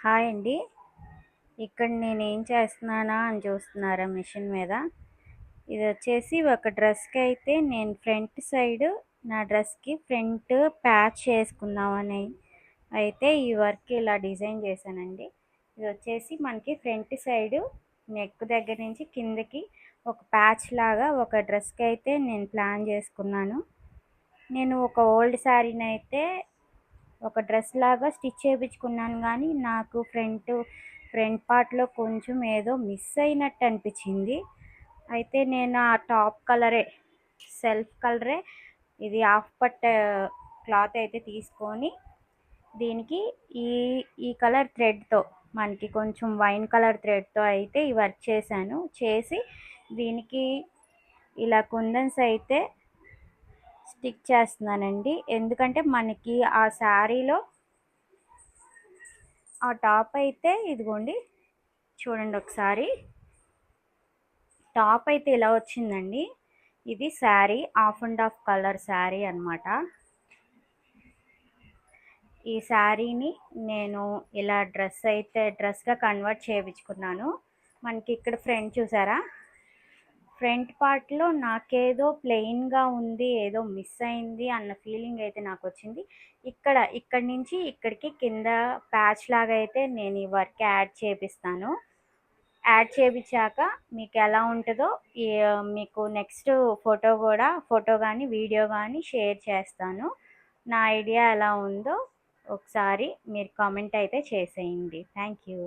Hi అండి. ఇక్కడ నేనేం చేస్తున్నానా అని చూస్తున్నారా మిషన్ మీద? ఇది వచ్చేసి ఒక డ్రెస్కి అయితే నేను ఫ్రంట్ సైడ్ నా డ్రెస్కి ఫ్రంట్ ప్యాచ్ చేసుకుందామని అయితే ఈ వర్క్ ఇలా డిజైన్ చేశానండి. ఇది వచ్చేసి మనకి ఫ్రంట్ సైడ్ నెక్ దగ్గర నుంచి కిందకి ఒక ప్యాచ్ లాగా ఒక డ్రెస్కి అయితే నేను ప్లాన్ చేసుకున్నాను. నేను ఒక ఓల్డ్ శారీని అయితే ఒక డ్రెస్ లాగా స్టిచ్ చేయించుకున్నాను, కానీ నాకు ఫ్రంట్ పార్ట్లో కొంచెం ఏదో మిస్ అయినట్టు అనిపించింది. అయితే నేను ఆ టాప్ కలరే సెల్ఫ్ కలరే ఇది హాఫ్ పట్ క్లాత్ అయితే తీసుకొని దీనికి ఈ ఈ కలర్ థ్రెడ్తో మనకి కొంచెం వైన్ కలర్ థ్రెడ్తో అయితే ఈ వర్క్ చేసి దీనికి ఇలా కుందన్స్ అయితే స్టిక్ చేస్తున్నానండి. ఎందుకంటే మనకి ఆ శారీలో ఆ టాప్ అయితే ఇదిగోండి చూడండి ఒకసారి, టాప్ అయితే ఇలా వచ్చిందండి. ఇది sari half and half colour sari అనమాట. ఈ శారీని నేను ఇలా డ్రెస్గా కన్వర్ట్ చేయించుకున్నాను. మనకి ఇక్కడ ఫ్రంట్ చూసారా, ఫ్రంట్ పార్ట్లో నాకేదో ప్లెయిన్గా ఉంది, ఏదో మిస్ అయింది అన్న ఫీలింగ్ అయితే నాకు వచ్చింది. ఇక్కడ నుంచి ఇక్కడికి కింద ప్యాచ్ లాగా అయితే నేను ఈ వర్క్ యాడ్ చేపిస్తాను. యాడ్ చేయించాక మీకు ఎలా ఉంటుందో మీకు నెక్స్ట్ ఫోటో కానీ వీడియో కానీ షేర్ చేస్తాను. నా ఐడియా ఎలా ఉందో ఒకసారి మీరు కామెంట్ అయితే చేసేయండి. Thank you.